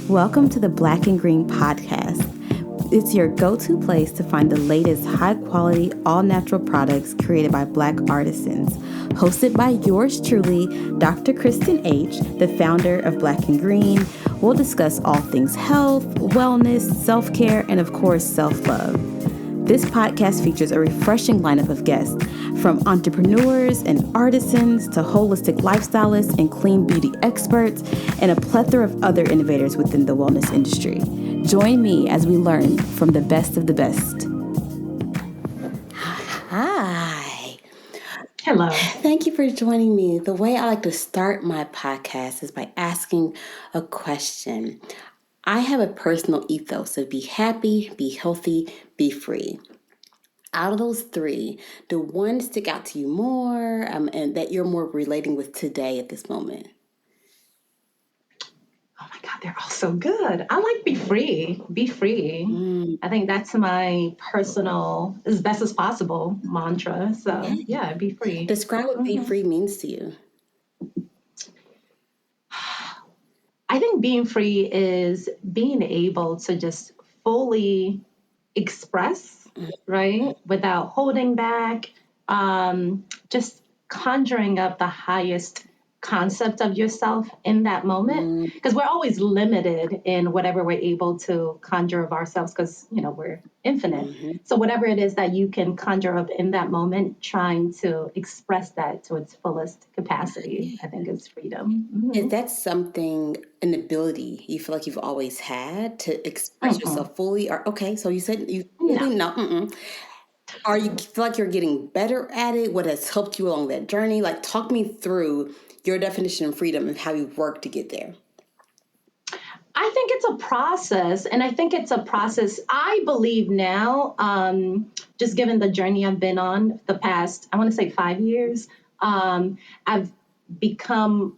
Welcome to the Black and Green podcast. It's your go-to place to find the latest high-quality, all-natural products created by Black artisans. Hosted by yours truly, Dr. Kristian H., the founder of Black and Green. We'll discuss all things health, wellness, self-care, and of course, self-love. This podcast features a refreshing lineup of guests, from entrepreneurs and artisans to holistic lifestylists and clean beauty experts, and a plethora of other innovators within the wellness industry. Join me as we learn from the best of the best. Hi. Hello. Thank you for joining me. The way I like to start my podcast is by asking a question. I have a personal ethos of be happy, be healthy, be free. Out of those three, do one stick out to you more and that you're more relating with today at this moment? Oh my God, they're all so good. I like be free, be free. I think that's my personal, as best as possible mantra. So yeah, be free. Describe what be free means to you. I think being free is being able to just fully express, right? Without holding back, just conjuring up the highest concept of yourself in that moment, because we're always limited in whatever we're able to conjure of ourselves, because we're infinite. So whatever it is that you can conjure up in that moment, trying to express that to its fullest capacity, I think is freedom. Is that something, an ability you feel like you've always had to express yourself fully? Or okay, so you said you fully no. Are you feel like you're getting better at it? What has helped you along that journey? Like, talk me through your definition of freedom and how you work to get there. I think it's a process, and I think it's a process. I believe now, just given the journey I've been on the past, I want to say 5 years, I've become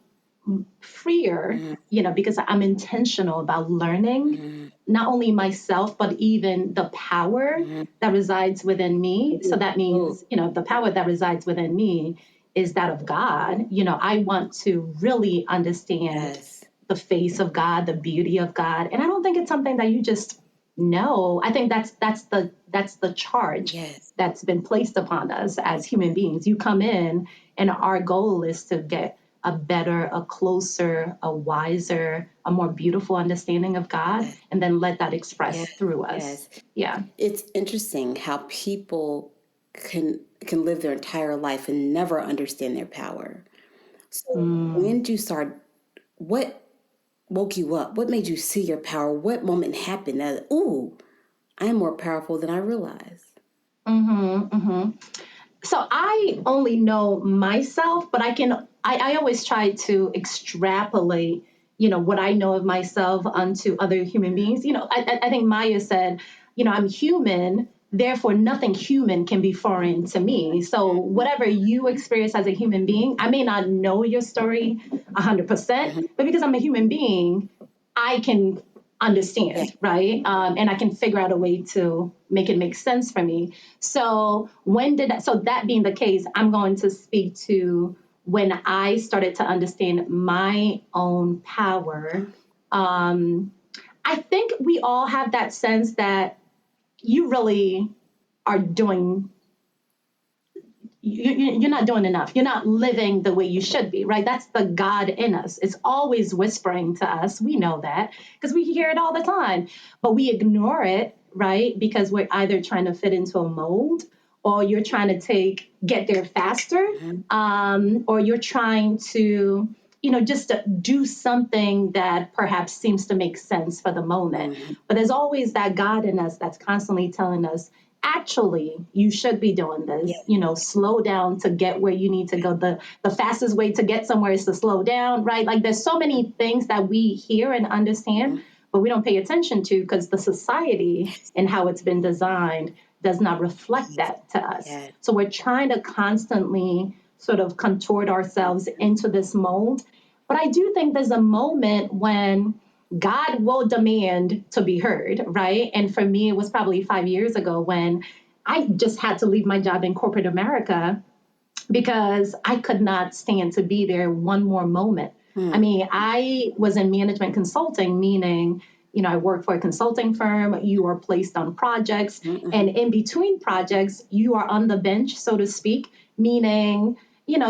freer, because I'm intentional about learning, not only myself, but even the power that resides within me. So that means, the power that resides within me is that of God. I want to really understand the face of God, the beauty of God. And I don't think it's something that you just know. I think that's the charge that's been placed upon us as human beings. You come in, and our goal is to get a better, a closer, a wiser, a more beautiful understanding of God, and then let that express through us. Yeah. It's interesting how people can live their entire life and never understand their power. So when did you start? What woke you up? What made you see your power? What moment happened that, I'm more powerful than I realized? So I only know myself, but I always try to extrapolate, what I know of myself onto other human beings. I think Maya said, I'm human, therefore nothing human can be foreign to me. So whatever you experience as a human being, I may not know your story 100%, but because I'm a human being, I can understand, right? And I can figure out a way to make it make sense for me. So that being the case, I'm going to speak to when I started to understand my own power. I think we all have that sense that you really are doing you're not doing enough. You're not living the way you should be, right? That's the God in us. It's always whispering to us. We know that because we hear it all the time, but we ignore it, right? Because we're either trying to fit into a mold, or you're trying to get there faster, or you're trying to, just to do something that perhaps seems to make sense for the moment. But there's always that God in us that's constantly telling us, actually, you should be doing this, slow down to get where you need to go. The fastest way to get somewhere is to slow down, right? Like, there's so many things that we hear and understand, but we don't pay attention to because the society and how it's been designed does not reflect that to us. So we're trying to constantly sort of contort ourselves into this mold. But I do think there's a moment when God will demand to be heard, right? And for me, it was probably 5 years ago when I just had to leave my job in corporate America because I could not stand to be there one more moment I mean, I was in management consulting, meaning, I work for a consulting firm, you are placed on projects, and in between projects, you are on the bench, so to speak, meaning,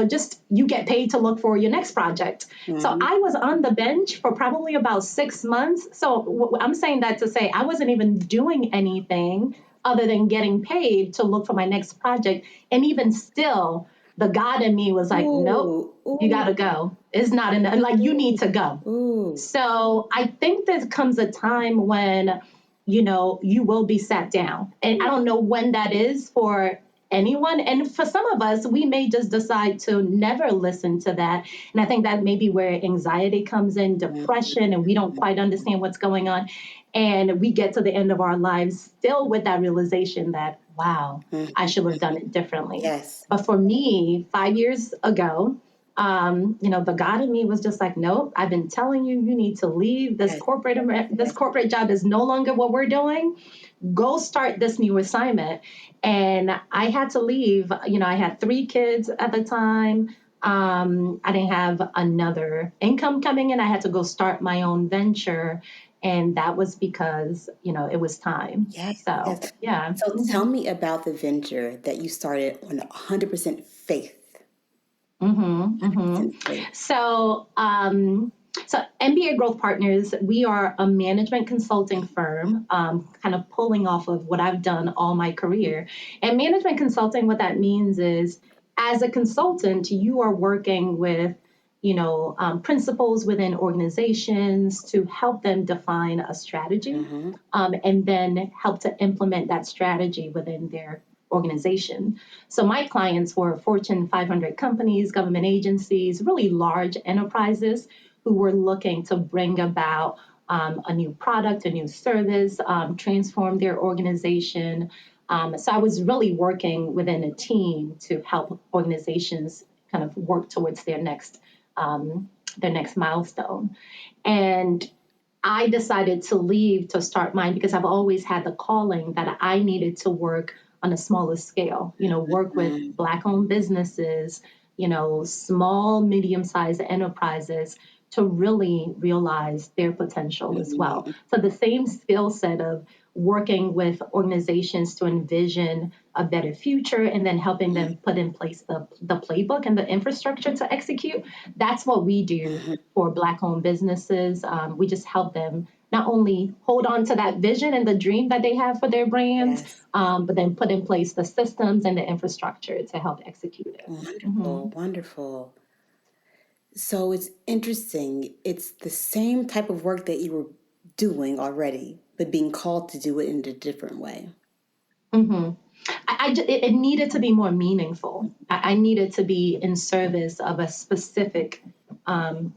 just you get paid to look for your next project. So I was on the bench for probably about 6 months. So I'm saying that to say I wasn't even doing anything other than getting paid to look for my next project. And even still, the God in me was like, nope, you got to go. It's not enough. Like, you need to go. So I think there comes a time when, you will be sat down. And I don't know when that is for anyone. And for some of us, we may just decide to never listen to that. And I think that may be where anxiety comes in, depression, and we don't quite understand what's going on. And we get to the end of our lives still with that realization that, wow, I should have done it differently. Yes. But for me, 5 years ago, the God in me was just like, nope, I've been telling you, you need to leave this corporate job is no longer what we're doing. Go start this new assignment. And I had to leave. I had 3 kids at the time. I didn't have another income coming in. I had to go start my own venture. And that was because, it was time. Yes. So, Yes. yeah. So tell me about the venture that you started on 100% faith. 100% faith. So MBA Growth Partners, we are a management consulting firm, kind of pulling off of what I've done all my career. And management consulting, what that means is, as a consultant, you are working with, principals within organizations to help them define a strategy, and then help to implement that strategy within their organization. So my clients were Fortune 500 companies, government agencies, really large enterprises who were looking to bring about a new product, a new service, transform their organization. So I was really working within a team to help organizations kind of work towards their next milestone. And I decided to leave to start mine because I've always had the calling that I needed to work on a smaller scale, work with Black owned businesses, small, medium sized enterprises to really realize their potential as well. So the same skill set of working with organizations to envision a better future and then helping them put in place the playbook and the infrastructure to execute. That's what we do for Black owned businesses. We just help them not only hold on to that vision and the dream that they have for their brands, but then put in place the systems and the infrastructure to help execute it. Wonderful, wonderful. So it's interesting. It's the same type of work that you were doing already, but being called to do it in a different way. It needed to be more meaningful. I needed to be in service of a specific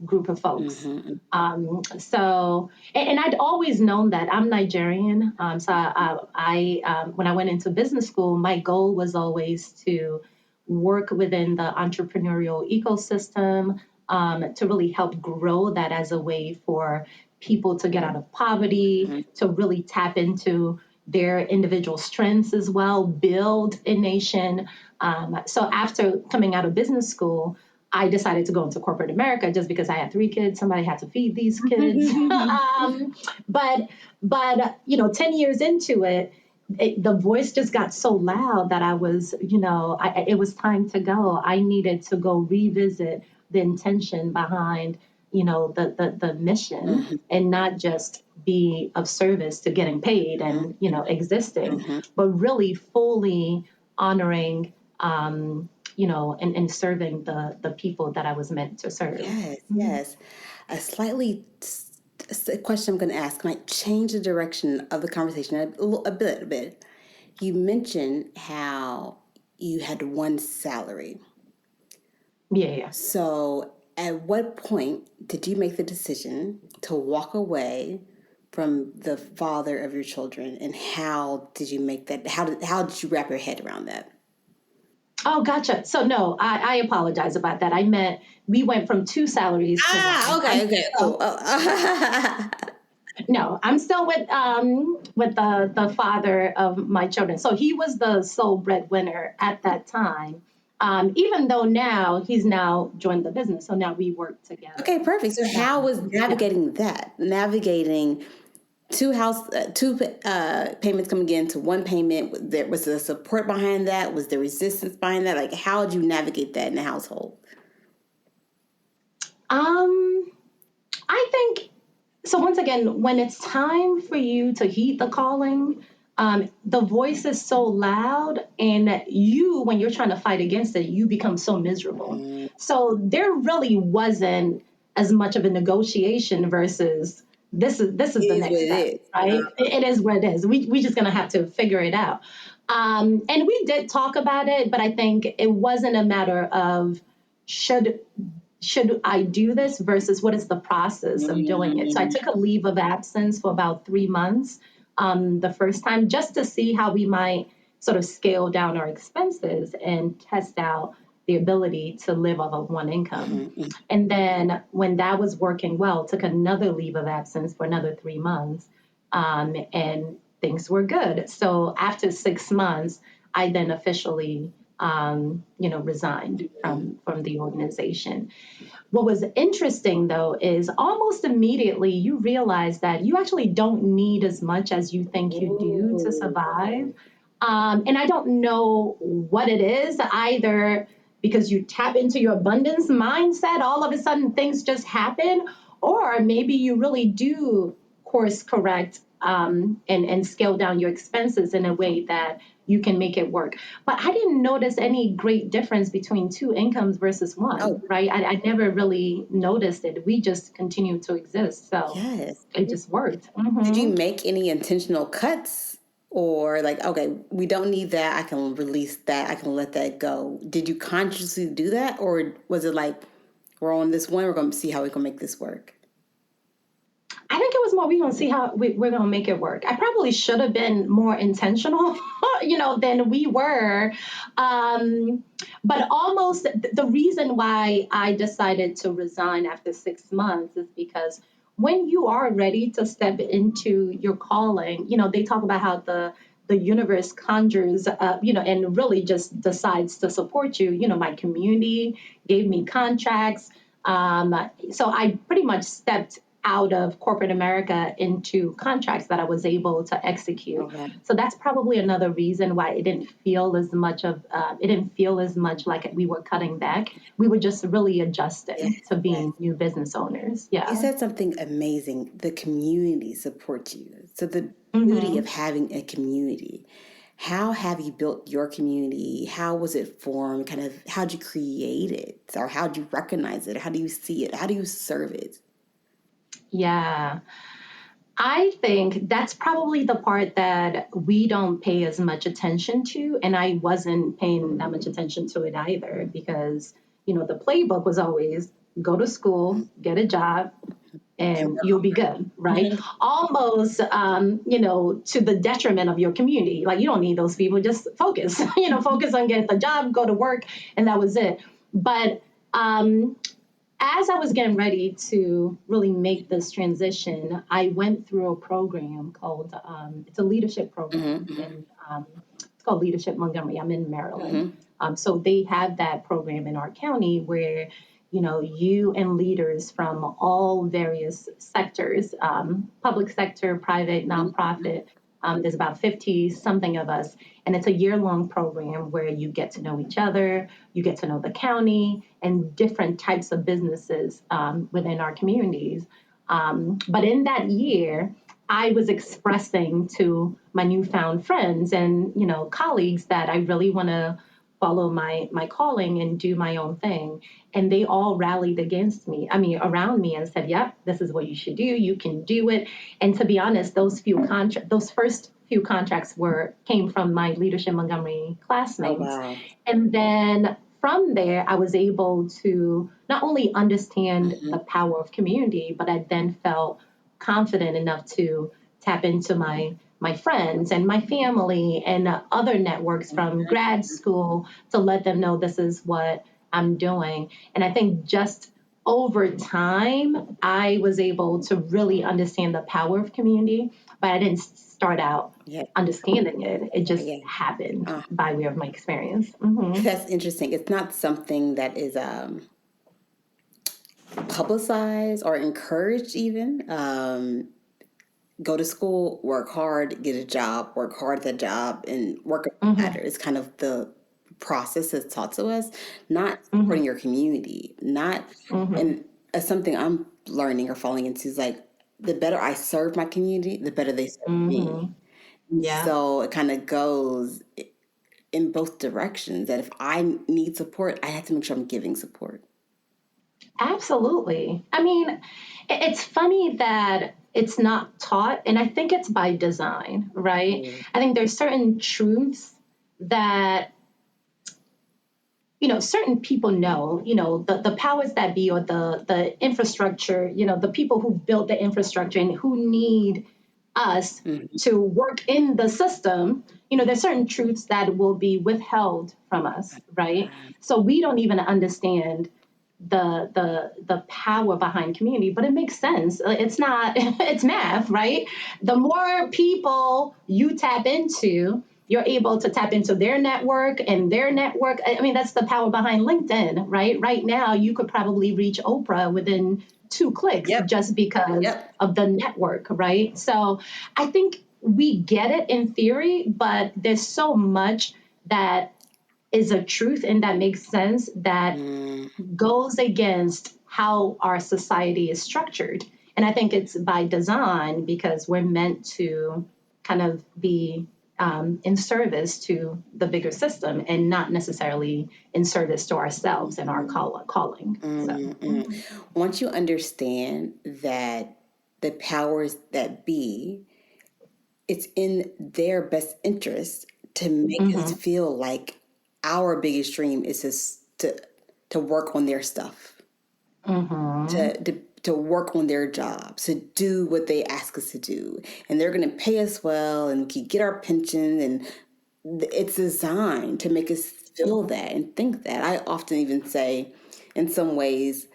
group of folks. And I'd always known that I'm Nigerian. So when I went into business school, my goal was always to work within the entrepreneurial ecosystem, to really help grow that as a way for people to get out of poverty, to really tap into their individual strengths as well, build a nation. So after coming out of business school, I decided to go into corporate America just because I had 3 kids. Somebody had to feed these kids. But 10 years into it, the voice just got so loud that I was, it was time to go. I needed to go revisit the intention behind, the mission, and not just be of service to getting paid and, existing, but really fully honoring, and serving the people that I was meant to serve. Yes, yes. A question I'm going to ask might change the direction of the conversation a bit. You mentioned how you had one salary. Yeah. So at what point did you make the decision to walk away from the father of your children, and how did you make that? How did you wrap your head around that? Oh, gotcha. So no, I apologize about that. I meant we went from 2 salaries to one. Okay, cool. No, I'm still with the father of my children. So he was the sole breadwinner at that time. even though now he's now joined the business. So now we work together. Okay, perfect. So how was navigating that? Navigating two payments coming into one payment. There was the support behind that. Was there resistance behind that? Like, how did you navigate that in the household? I think so. Once again, when it's time for you to heed the calling, the voice is so loud, and you, when you're trying to fight against it, you become so miserable. So there really wasn't as much of a negotiation versus this is It the is what next it step, is. right? It is what it is. We just gonna have to figure it out. And we did talk about it, but I think it wasn't a matter of should should I do this versus what is the process of doing it. So I took a leave of absence for about 3 months the first time, just to see how we might sort of scale down our expenses and test out the ability to live off of one income. And then when that was working well, took another leave of absence for another 3 months, and things were good. So after 6 months, I then officially, resigned from the organization. What was interesting though is almost immediately you realize that you actually don't need as much as you think you do to survive. And I don't know what it is, either because you tap into your abundance mindset, all of a sudden things just happen, or maybe you really do course correct, and scale down your expenses in a way that you can make it work. But I didn't notice any great difference between two incomes versus one, Oh, right? I never really noticed it. We just continued to exist. So yes. it just worked. Did you Hmm. make any intentional cuts? Or like, okay, we don't need that. I can release that. I can let that go. Did you consciously do that? Or was it like, we're on this one, we're going to see how we can make this work? I think it was more, we're going to see how we're going to make it work. I probably should have been more intentional, than we were. Um, but almost the reason why I decided to resign after 6 months is because when you are ready to step into your calling, they talk about how the universe conjures up, and really just decides to support you. My community gave me contracts. So I pretty much stepped out of corporate America into contracts that I was able to execute. Okay. So that's probably another reason why it didn't feel as much like we were cutting back. We were just really Yes, adjusting to yes. being new business owners. You Yeah. said something amazing. The community supports you. So the beauty of Hmm. having a community. How have you built your community? How was it formed? Kind of how'd you create it? Or how'd you recognize it? How do you see it? How do you serve it? Yeah. I think that's probably the part that we don't pay as much attention to. And I wasn't paying that much attention to it either because, the playbook was always go to school, get a job, And and work you'll be good, right? on Almost, to the detriment of your community. Like, you don't need those people, just focus, focus on getting the job, go to work, and that was it. But as I was getting ready to really make this transition, I went through a program called, it's a leadership program, and it's called Leadership Montgomery. I'm in Maryland. So they have that program in our county where, you and leaders from all various sectors, public sector, private, nonprofit, there's about 50 something of us. And it's a year-long program where you get to know each other, you get to know the county and different types of businesses within our communities. But in that year, I was expressing to my newfound friends and colleagues that I really want to follow my calling and do my own thing. And they all rallied against me, around me, and said, yep, this is what you should do. You can do it. And to be honest, those first few contracts came from my Leadership Montgomery Oh, classmates. wow. And then from there, I was able to not only understand the power of community, but I then felt confident enough to tap into my friends and my family and other networks from grad school to let them know this is what I'm doing. And I think just over time, I was able to really understand the power of community. but I didn't start out Yeah. understanding it. It just Yeah. happened by way of my experience. Mm-hmm. That's interesting. It's not something that is publicized or encouraged even. Go to school, work hard, get a job, work hard at that job, and work up the ladder. Mm-hmm. It's kind of the process that's taught to us, not Mm-hmm. supporting your community, not, Mm-hmm. and something I'm learning or falling into is like, the better I serve my community, the better they serve Mm-hmm. me. Yeah. So it kind of goes in both directions, that if I need support, I have to make sure I'm giving support. Absolutely. I mean, it's funny that it's not taught, and I think it's by design, right? I think there's certain truths that certain people know, the powers that be, or the infrastructure, the people who built the infrastructure and who need us Mm-hmm. to work in the system. There's certain truths that will be withheld from us, right? So we don't even understand the power behind community, but it makes sense. It's not it's math, right? The more people you tap into, you're able to tap into their network and their network. I mean, that's the power behind LinkedIn, right now you could probably reach Oprah within 2 clicks, Yep. just because Yep. of the network, right? So I think we get it in theory, but there's so much that is a truth and that makes sense that Mm. goes against how our society is structured. And I think it's by design, because we're meant to kind of be in service to the bigger system and not necessarily in service to ourselves and our calling. So, Once you understand that the powers that be, it's in their best interest to make us mm-hmm, feel like our biggest dream is to work on their stuff, mm-hmm, to work on their jobs, to do what they ask us to do, and they're going to pay us well, and we can get our pension, and it's designed to make us feel that and think that. I often even say, in some ways,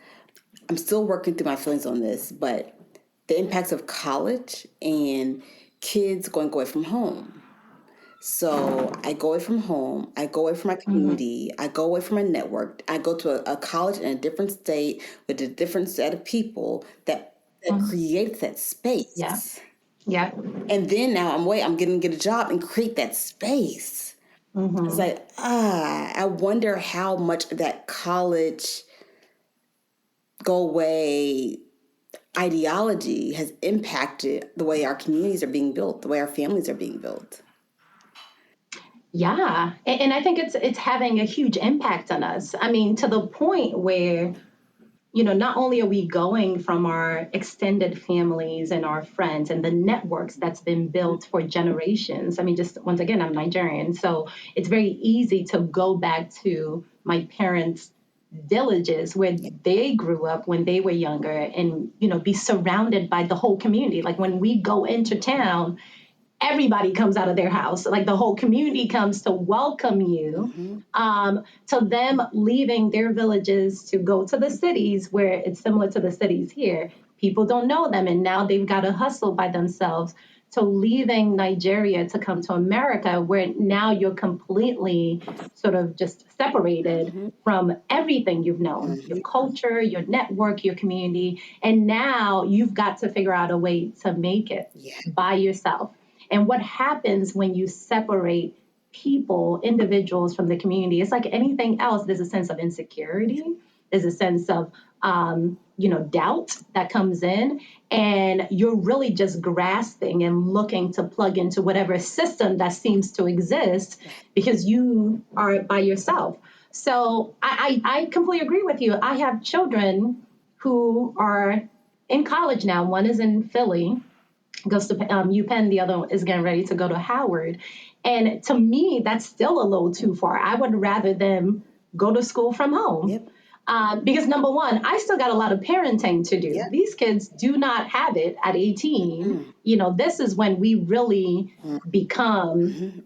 I'm still working through my feelings on this, but the impacts of college and kids going away from home. So I go away from home, I go away from my mm-hmm, community, I go away from my network, I go to a college in a different state with a different set of people that mm-hmm. creates that Yeah, space. yeah. And then now I'm getting to get a job and create that space. It's Mm-hmm. like, I wonder how much that college go away ideology has impacted the way our communities are being built, the way our families are being built. Yeah, and I think it's having a huge impact on us. I mean, to the point where not only are we going from our extended families and our friends and the networks that's been built for generations. I mean, just once again, I'm Nigerian, so it's very easy to go back to my parents' villages where they grew up when they were younger, and be surrounded by the whole community. Like when we go into town, everybody comes out of their house, like the whole community comes to welcome you. Mm-hmm. To them leaving their villages to go to the cities where it's similar to the cities here, people don't know them, and now they've got to hustle by themselves. To leaving Nigeria to come to America, where now you're completely sort of just separated Mm-hmm. from everything you've known, your Mm-hmm. culture, your network, your community, and now you've got to figure out a way to make it Yeah. by yourself. And what happens when you separate people, individuals from the community? It's like anything else. There's a sense of insecurity. There's a sense of, doubt that comes in, and you're really just grasping and looking to plug into whatever system that seems to exist because you are by yourself. So I completely agree with you. I have children who are in college now. One is in Philly, goes to UPenn. The other is getting ready to go to Howard. And to me, that's still a little too far. I would rather them go to school from home. Yep. Because number one, I still got a lot of parenting to do. Yep. These kids do not have it at 18. This is when we really become,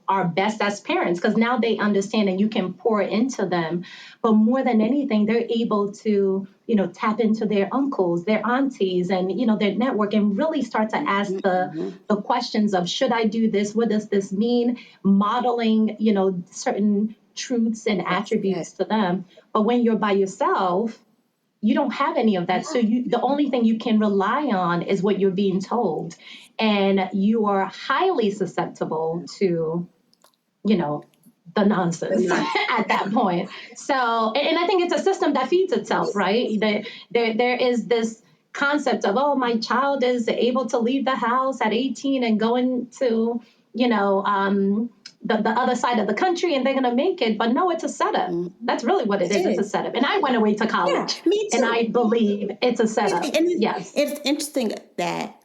our best as parents, because now they understand and you can pour into them. But more than anything, they're able to, tap into their uncles, their aunties, and, their network, and really start to ask the questions of, should I do this? What does this mean? Modeling, certain truths and attributes to them. But when you're by yourself, you don't have any of that. So the only thing you can rely on is what you're being told. And you are highly susceptible to, the nonsense at that point. So, and I think it's a system that feeds itself, right? There is this concept of, oh, my child is able to leave the house at 18 and go into, the other side of the country, and they're going to make it. But no, it's a setup. That's really what it is. It's a setup. And I went away to college. Yeah, me too. And I believe it's a setup. And yes. It's interesting that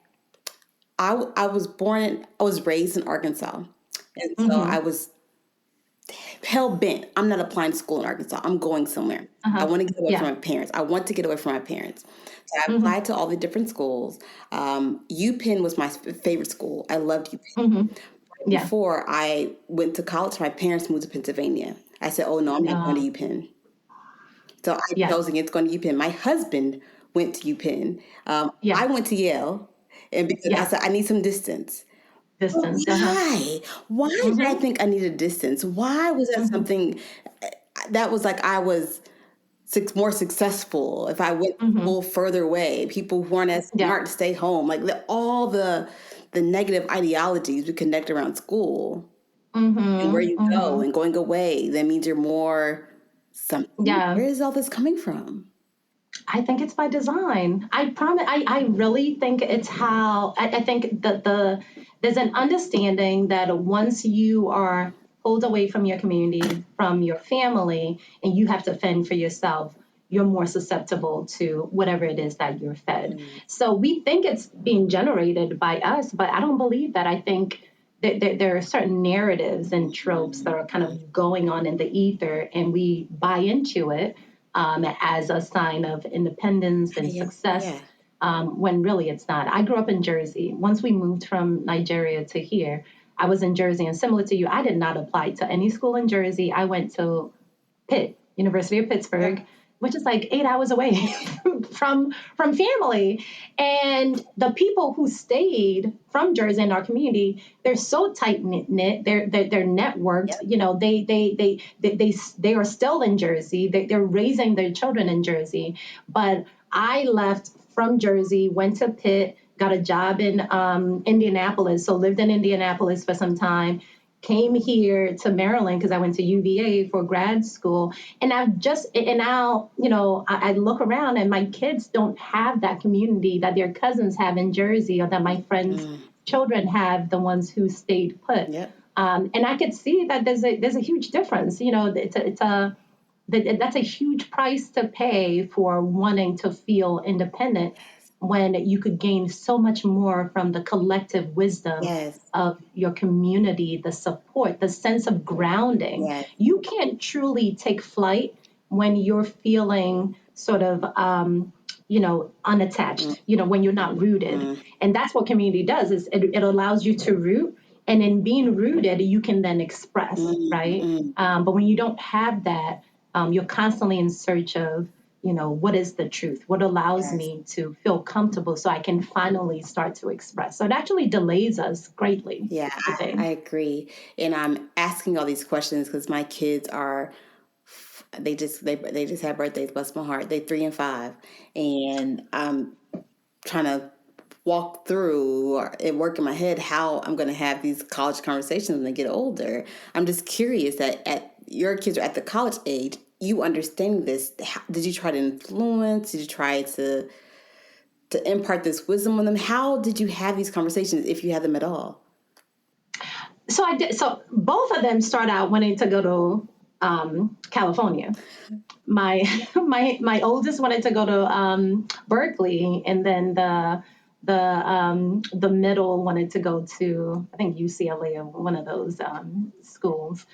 I was raised in Arkansas. And so I was hell bent. I'm not applying to school in Arkansas. I'm going somewhere. I want to get away from my parents. I want to get away from my parents. So I applied to all the different schools. UPenn was my favorite school. I loved UPenn. Before I went to college, my parents moved to Pennsylvania. I said, oh, no, I'm not going to UPenn. So I chose against going to UPenn. My husband went to UPenn. I went to Yale. And because I said, I need some distance. Distance. Why? Why did I think I needed distance? Why was that something that was like I was more successful if I went a little further away? People who aren't as smart stay home. Like all the negative ideologies we connect around school and where you go and going away. That means you're more something. Yeah. Where is all this coming from? I think it's by design. I promise. I really think it's how I think that there's an understanding that once you are pulled away from your community, from your family, and you have to fend for yourself, you're more susceptible to whatever it is that you're fed. So we think it's being generated by us, but I don't believe that. I think that there are certain narratives and tropes that are kind of going on in the ether, and we buy into it as a sign of independence and success, when really it's not. I grew up in Jersey. Once we moved from Nigeria to here, I was in Jersey, and similar to you, I did not apply to any school in Jersey. I went to Pitt, University of Pittsburgh, which is like 8 hours away from family. And the people who stayed from Jersey in our community, they're so tight knit. They're networked. They are still in Jersey. They're raising their children in Jersey. But I left from Jersey, went to Pitt, got a job in Indianapolis. So lived in Indianapolis for some time. Came here to Maryland because I went to UVA for grad school. And I look around and my kids don't have that community that their cousins have in Jersey, or that my friends' children have, the ones who stayed put. And I could see that there's a huge difference. That's a huge price to pay for wanting to feel independent, when you could gain so much more from the collective wisdom of your community, the support, the sense of grounding. You can't truly take flight when you're feeling sort of, unattached, when you're not rooted. And that's what community does, is it allows you to root. And in being rooted, you can then express, right? But when you don't have that, you're constantly in search of, what is the truth? What allows me to feel comfortable so I can finally start to express? So it actually delays us greatly. Yeah, I agree. And I'm asking all these questions because my kids they just had birthdays, bless my heart. They're 3 and 5. And I'm trying to walk through and work in my head how I'm going to have these college conversations when they get older. I'm just curious that your kids are at the college age. You understanding this, did you try to influence? Did you try to impart this wisdom on them? How did you have these conversations, if you had them at all? So I did. So both of them start out wanting to go to California. My oldest wanted to go to Berkeley, and then the middle wanted to go to, I think, UCLA or one of those schools.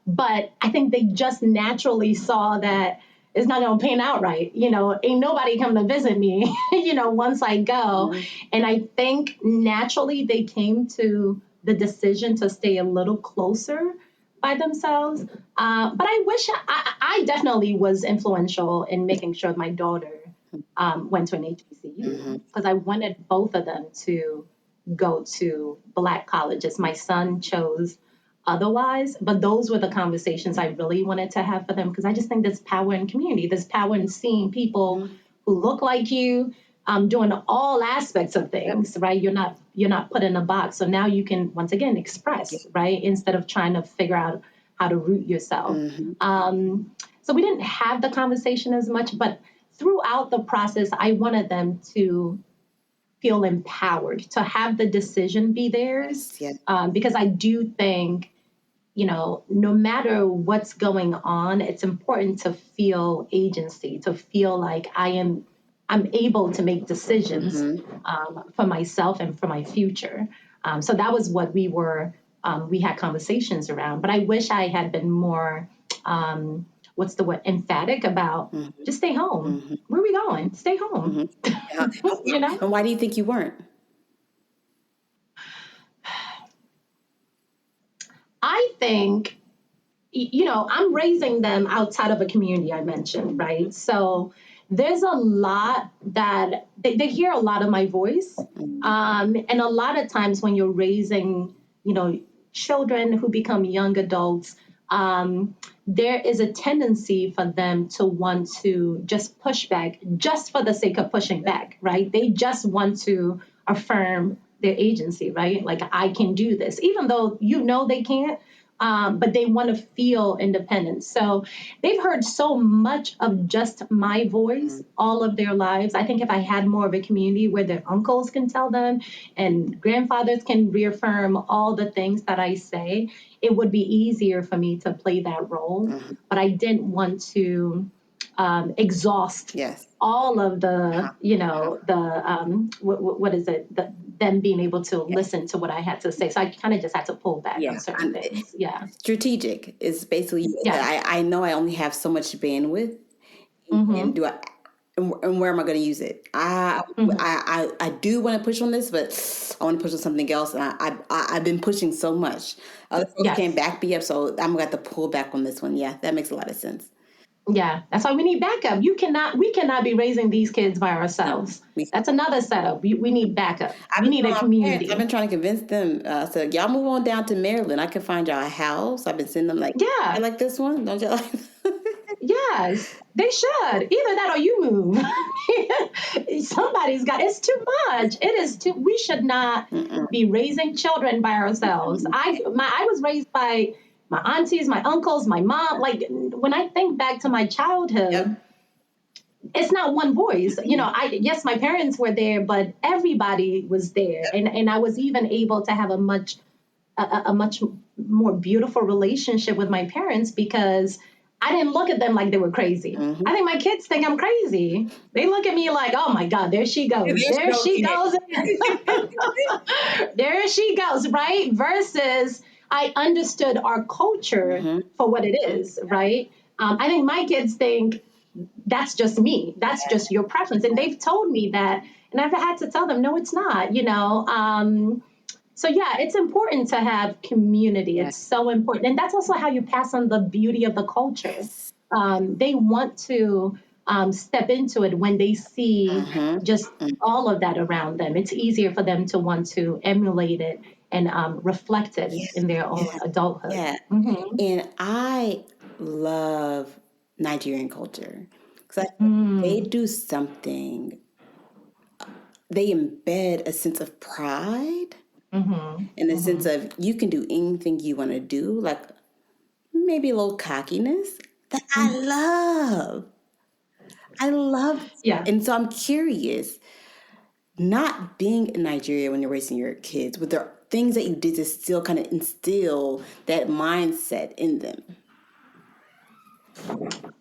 But I think they just naturally saw that it's not going to pan out right. Ain't nobody coming to visit me, once I go. And I think naturally they came to the decision to stay a little closer by themselves. But I wish I definitely was influential in making sure my daughter went to an HBCU because I wanted both of them to go to Black colleges. My son chose otherwise, but those were the conversations I really wanted to have for them because I just think there's power in community. There's power in seeing people who look like you, doing all aspects of things, right? You're not put in a box. So now you can once again express, right? Instead of trying to figure out how to root yourself. So we didn't have the conversation as much, but throughout the process, I wanted them to feel empowered, to have the decision be theirs. Because I do think, no matter what's going on, it's important to feel agency, to feel like I'm able to make decisions for myself and for my future. So that was what we had conversations around. But I wish I had been more, what's the word, emphatic about just stay home. Where are we going? Stay home. And why do you think you weren't? I think, I'm raising them outside of a community I mentioned, right? So there's a lot that they hear a lot of my voice. And a lot of times when you're raising, children who become young adults, there is a tendency for them to want to just push back just for the sake of pushing back, right? They just want to affirm their agency, right? Like, I can do this, even though they can't. But they want to feel independent. So they've heard so much of just my voice all of their lives. I think if I had more of a community where their uncles can tell them and grandfathers can reaffirm all the things that I say, it would be easier for me to play that role. But I didn't want to exhaust all of the, what is it, them being able to listen to what I had to say. So I kind of just had to pull back on certain things. Strategic is basically, I know I only have so much bandwidth, and and where am I going to use it? I do want to push on this, but I want to push on something else. And I've been pushing so much. Other folks can't back me up, so I'm going to have to pull back on this one. Yeah, that makes a lot of sense. Yeah, that's why we need backup. We cannot be raising these kids by ourselves. No, that's another setup. We need backup. We need a community. I've been trying to convince them. So y'all move on down to Maryland. I can find y'all a house. I've been sending them I like this one. Don't you like? Yes, they should. Either that or you move. Somebody's got. It's too much. It is too. We should not be raising children by ourselves. I was raised by my aunties, my uncles, my mom. Like, when I think back to my childhood, it's not one voice. Yes, my parents were there, but everybody was there. And I was even able to have a much more beautiful relationship with my parents because I didn't look at them like they were crazy. I think my kids think I'm crazy. They look at me like, oh my God, there she goes. There she goes. There she goes, right? Versus I understood our culture for what it is, right? I think my kids think that's just me. That's just your preference. And they've told me that. And I've had to tell them, no, it's not, So yeah, it's important to have community. It's so important. And that's also how you pass on the beauty of the culture. They want to step into it when they see just all of that around them. It's easier for them to want to emulate it and reflect it in their own adulthood. Yeah. And I love Nigerian culture because they do something. They embed a sense of pride and a sense of you can do anything you want to do, like maybe a little cockiness that I love. I love. Yeah. And so I'm curious, not being in Nigeria when you're raising your kids, were there things that you did to still kind of instill that mindset in them?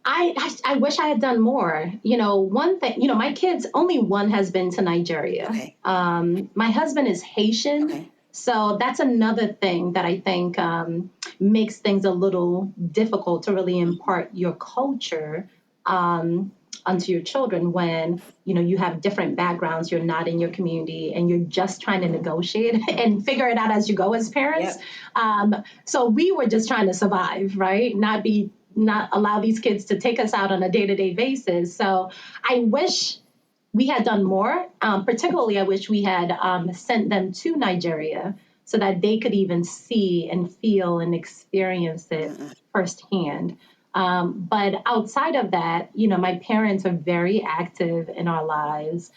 I wish I had done more. One thing, my kids, only one has been to Nigeria. Okay. My husband is Haitian. Okay. So that's another thing that I think makes things a little difficult to really impart your culture onto your children when you have different backgrounds, you're not in your community, and you're just trying to negotiate and figure it out as you go as parents. Yep. So we were just trying to survive, right? Not allow these kids to take us out on a day-to-day basis. So I wish we had done more. Particularly, I wish we had sent them to Nigeria so that they could even see and feel and experience it firsthand. But outside of that, my parents are very active in our lives,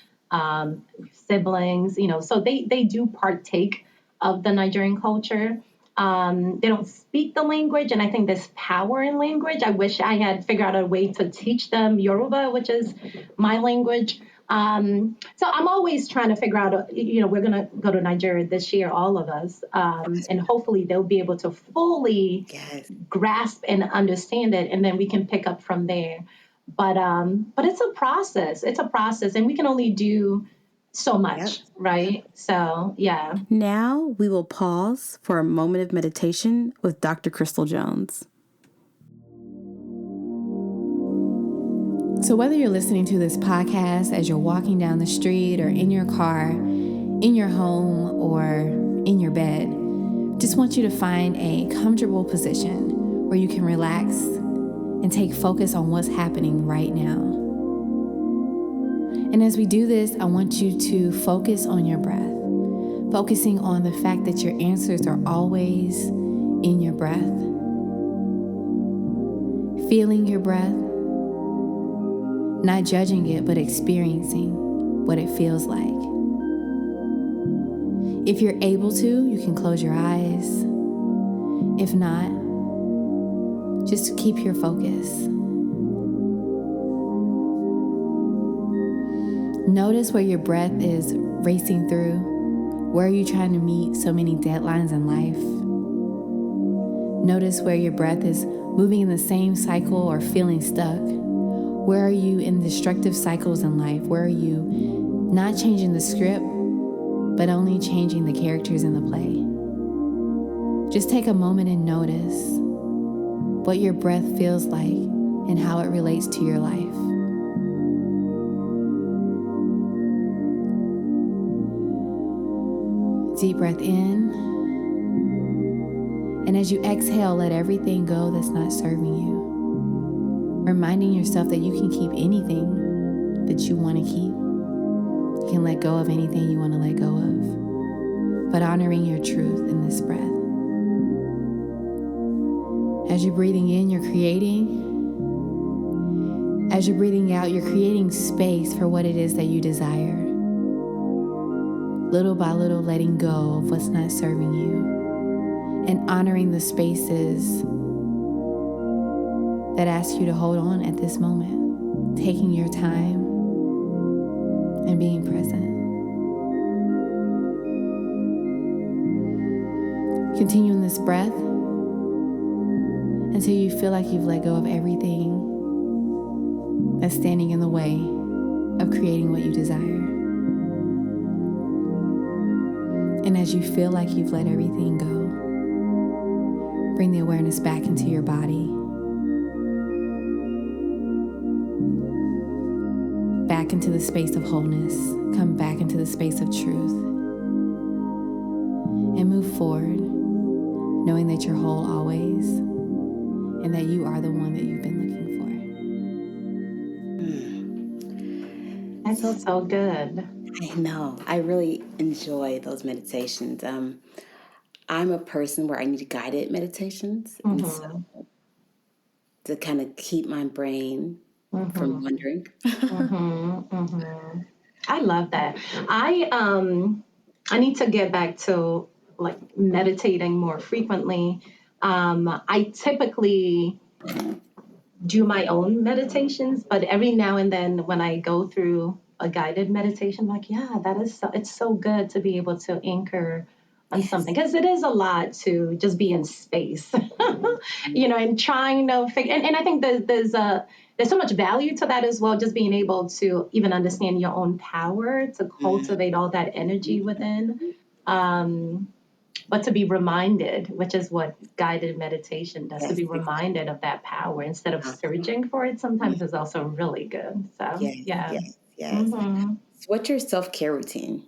siblings, so they do partake of the Nigerian culture. They don't speak the language, and I think there's power in language. I wish I had figured out a way to teach them Yoruba, which is my language. So I'm always trying to figure out, we're going to go to Nigeria this year, all of us, and hopefully they'll be able to fully Yes. grasp and understand it, and then we can pick up from there. But it's a process. It's a process, and we can only do so much, Yep. right? So, yeah. Now we will pause for a moment of meditation with Dr. Crystal Jones. So whether you're listening to this podcast as you're walking down the street or in your car, in your home, or in your bed, just want you to find a comfortable position where you can relax and take focus on what's happening right now. And as we do this, I want you to focus on your breath, focusing on the fact that your answers are always in your breath, feeling your breath, not judging it, but experiencing what it feels like. If you're able to, you can close your eyes. If not, just keep your focus. Notice where your breath is racing through. Where are you trying to meet so many deadlines in life? Notice where your breath is moving in the same cycle or feeling stuck. Where are you in destructive cycles in life? Where are you not changing the script, but only changing the characters in the play? Just take a moment and notice what your breath feels like and how it relates to your life. Deep breath in. And as you exhale, let everything go that's not serving you. Reminding yourself that you can keep anything that you want to keep. You can let go of anything you want to let go of. But honoring your truth in this breath. As you're breathing in, you're creating. As you're breathing out, you're creating space for what it is that you desire. Little by little, letting go of what's not serving you. And honoring the spaces that ask you to hold on at this moment. Taking your time and being present. Continuing this breath until you feel like you've let go of everything that's standing in the way of creating what you desire. And as you feel like you've let everything go, bring the awareness back into your body, back into the space of wholeness, come back into the space of truth, and move forward, knowing that you're whole always, and that you are the one that you've been looking That's so good. I know. I really enjoy those meditations. I'm a person where I need guided meditations, and so to kind of keep my brain from wandering. I love that. I need to get back to like meditating more frequently. I typically do my own meditations, but every now and then when I go through a guided meditation, I'm like, yeah, it's so good to be able to anchor on something, because it is a lot to just be in space, and trying to figure, and I think there's so much value to that as well, just being able to even understand your own power to cultivate all that energy within. but to be reminded, which is what guided meditation does, to Yes, be exactly. reminded of that power instead of Uh-huh. searching for it sometimes is also really good. So, Yes, yeah. yes, yes. hmm So what's your self-care routine?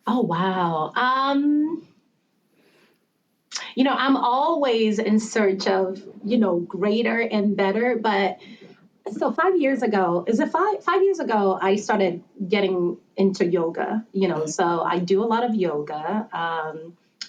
Oh, wow. I'm always in search of, greater and better, but so 5 years ago, is it 5 years ago, I started getting into yoga, Mhm. so I do a lot of yoga.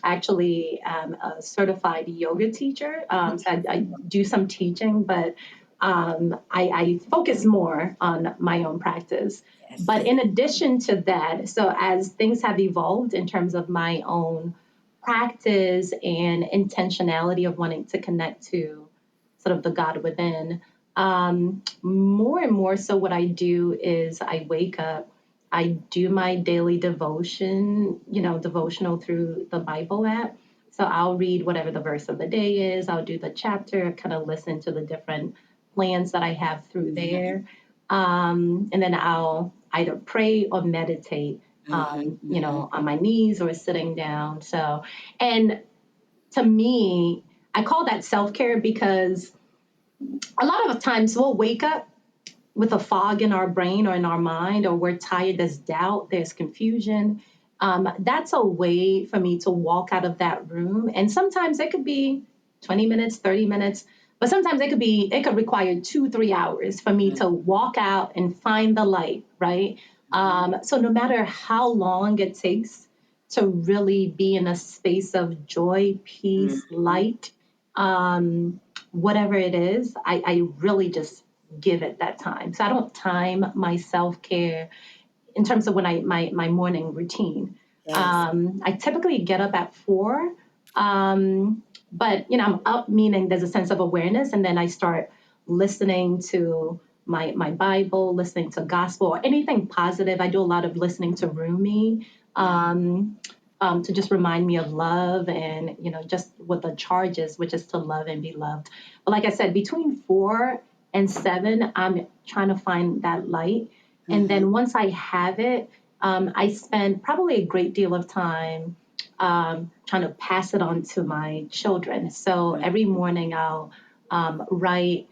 Actually, am a certified yoga teacher. So I do some teaching, but I focus more on my own practice. Yes, But yes. in addition to that, so as things have evolved in terms of my own practice and intentionality of wanting to connect to sort of the God within, more and more so what I do is I wake up, I do my daily devotion, devotional through the Bible app. So I'll read whatever the verse of the day is, I'll do the chapter, kind of listen to the different plans that I have through Mm-hmm, there. And then I'll either pray or meditate, mm-hmm, mm-hmm. on my knees or sitting down. So, and to me, I call that self care because a lot of times we'll wake up with a fog in our brain or in our mind, or we're tired, there's doubt, there's confusion. That's a way for me to walk out of that room. And sometimes it could be 20 minutes, 30 minutes, but sometimes it could require 2, 3 hours for me to walk out and find the light, right? Mm-hmm. So no matter how long it takes to really be in a space of joy, peace, Mm-hmm. light, whatever it is, I really just give it that time. So I don't time my self care in terms of when my morning routine. Yes. I typically get up at 4, but I'm up meaning there's a sense of awareness, and then I start listening to my Bible, listening to gospel or anything positive. I do a lot of listening to Rumi. Mm-hmm. To just remind me of love and just what the charge is, which is to love and be loved. But like I said, between 4 and 7, I'm trying to find that light, and Mm-hmm. then once I have it, I spend probably a great deal of time trying to pass it on to my children. So every morning I'll write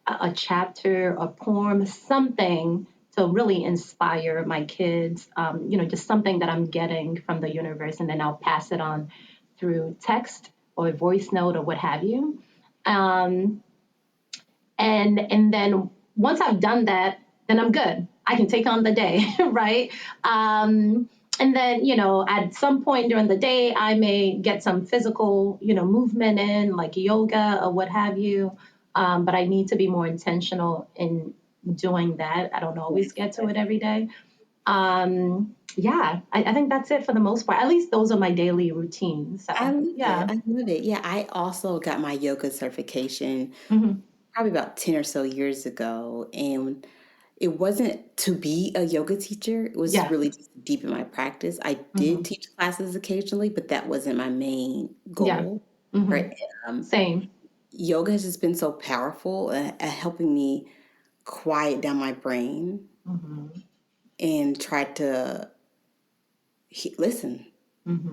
a chapter, a poem, something to really inspire my kids, just something that I'm getting from the universe, and then I'll pass it on through text or voice note or what have you. Um, and then once I've done that, then I'm good. I can take on the day, right? And then at some point during the day, I may get some physical movement in, like yoga or what have you. But I need to be more intentional in doing that. I don't always Yes, get to yes. it every day. Yeah, I think that's it for the most part. At least those are my daily routines. I So love it. yeah. I love it. Yeah, I also got my yoga certification hmm probably about 10 or so years ago. And it wasn't to be a yoga teacher, it was Yeah. really just to deepen my practice. I did hmm teach classes occasionally, but that wasn't my main Yeah. goal. hmm Right. Um, Same. Yoga has just been so powerful at helping me quiet down my brain hmm and try to listen. hmm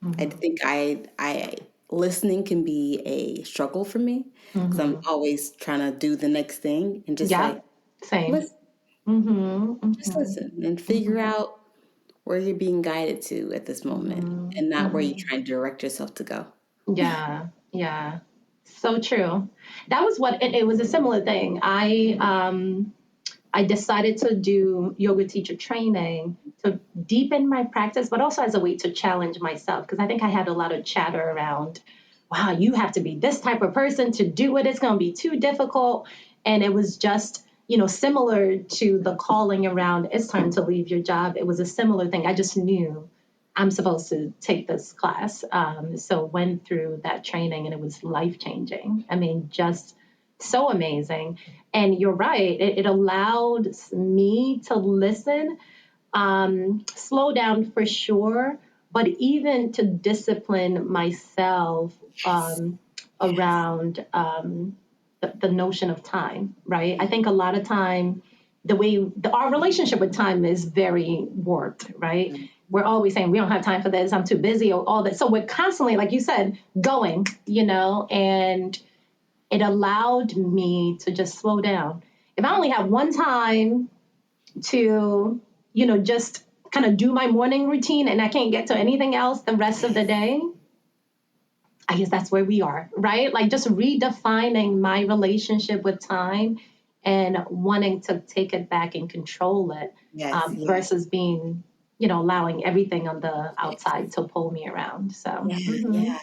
I hmm think I listening can be a struggle for me because I'm hmm always trying to do the next thing and just Yeah. like Same. listen, hmm just hmm listen and figure hmm out where you're being guided to at this moment hmm and not where you're hmm trying to direct yourself to go. Yeah. Yeah. So true. That was what it was a similar thing. I decided to do yoga teacher training to deepen my practice, but also as a way to challenge myself. Because I think I had a lot of chatter around, wow, you have to be this type of person to do it. It's going to be too difficult. And it was just, similar to the calling around, it's time to leave your job. It was a similar thing. I just knew I'm supposed to take this class. So went through that training and it was life changing. I mean, just so amazing. And you're right, it allowed me to listen, slow down for sure, but even to discipline myself Yes. Yes. around the notion of time, right? I think a lot of time, the way our relationship with time is very warped, right? we're always saying we don't have time for this, I'm too busy, or all that. So we're constantly, like you said, going, and it allowed me to just slow down. If I only have one time to, just kind of do my morning routine and I can't get to anything else the rest of the day, I guess that's where we are, right? Like just redefining my relationship with time and wanting to take it back and control it, Yes, yes, versus being, allowing everything on the outside to pull me around. So, yeah, yeah.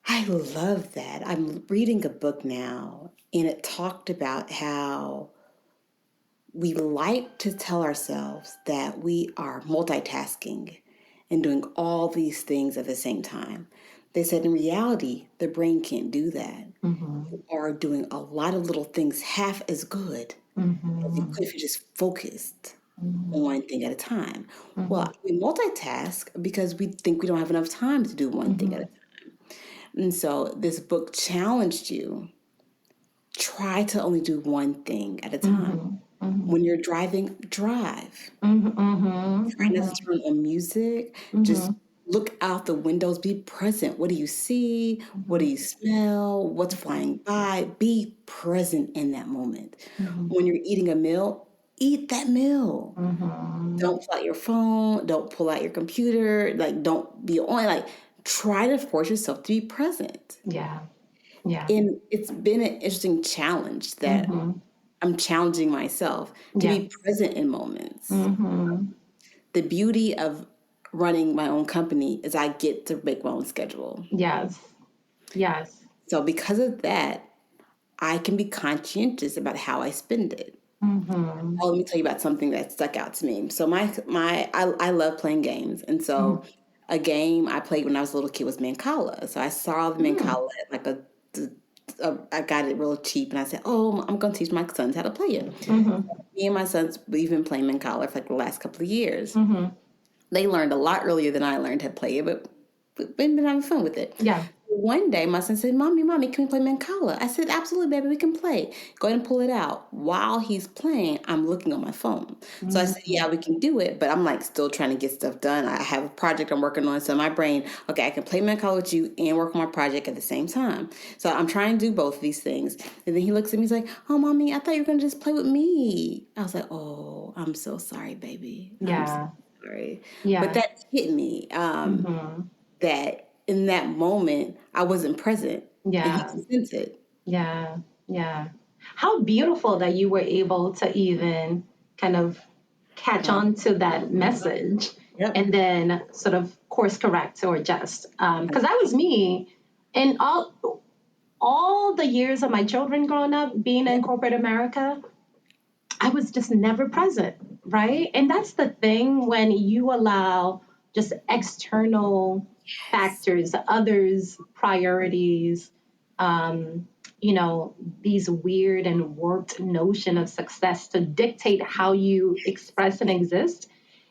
I love that. I'm reading a book now, and it talked about how we like to tell ourselves that we are multitasking and doing all these things at the same time. They said in reality, the brain can't do that. You are doing a lot of little things half as good as you could if you just focused on one thing at a time. Well, we multitask because we think we don't have enough time to do one thing at a time. And so this book challenged you, try to only do one thing at a time. When you're driving, drive. Try not to turn on music. Just look out the windows. Be present. What do you see? What do you smell? What's flying by? Be present in that moment. When you're eating a meal, eat that meal. Don't pull out your phone. Don't pull out your computer. Like, don't be on. Like, try to force yourself to be present. yeah, yeah, And it's been an interesting challenge that I'm challenging myself to yeah, be present in moments. The beauty of running my own company is I get to make my own schedule. yes, yes. So because of that, I can be conscientious about how I spend it. Oh, let me tell you about something that stuck out to me. So I love playing games, and so a game I played when I was a little kid was Mancala. So I saw the Mancala at like I got it real cheap, and I said, "Oh, I'm going to teach my sons how to play it." Me and my sons, we've been playing Mancala for like the last couple of years. They learned a lot earlier than I learned how to play it, but we've been having fun with it. Yeah. One day, my son said, Mommy, can we play Mancala? I said, absolutely, baby, we can play. Go ahead and pull it out. While he's playing, I'm looking on my phone. So I said, yeah, we can do it, but I'm like still trying to get stuff done. I have a project I'm working on. So my brain, okay, I can play Mancala with you and work on my project at the same time. So I'm trying to do both of these things. And then he looks at me, he's like, oh, Mommy, I thought you were going to just play with me. I was like, oh, I'm so sorry, baby. I'm so Yeah. sorry. But Yeah. that hit me. That in that moment I wasn't present, and he Yeah. could sense it. Yeah. Yeah. How beautiful that you were able to even kind of catch Um, on to that message yep. and then sort of course correct or adjust. Because that was me. And all the years of my children growing up being in Yep. corporate America, I was just never present, right? And that's the thing when you allow just external Yes. factors, others' priorities, um, these weird and warped notion of success to dictate how you express and exist,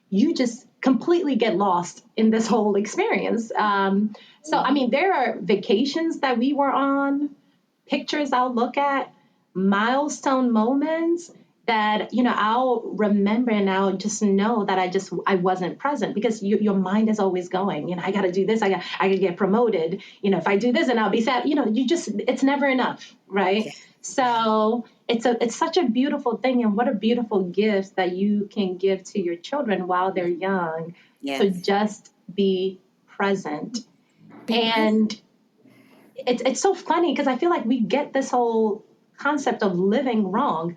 you just completely get lost in this whole experience. So, I mean, there are vacations that we were on, pictures I'll look at, milestone moments that I'll remember and I'll just know that I wasn't present because your mind is always going. I got to do this. I got to get promoted. If I do this, and I'll be sad. It's never enough, right? Yeah. Yeah. So it's such a beautiful thing, and what a beautiful gift that you can give to your children while they're young to Yes. just be present. Be present. And it's so funny because I feel like we get this whole concept of living wrong.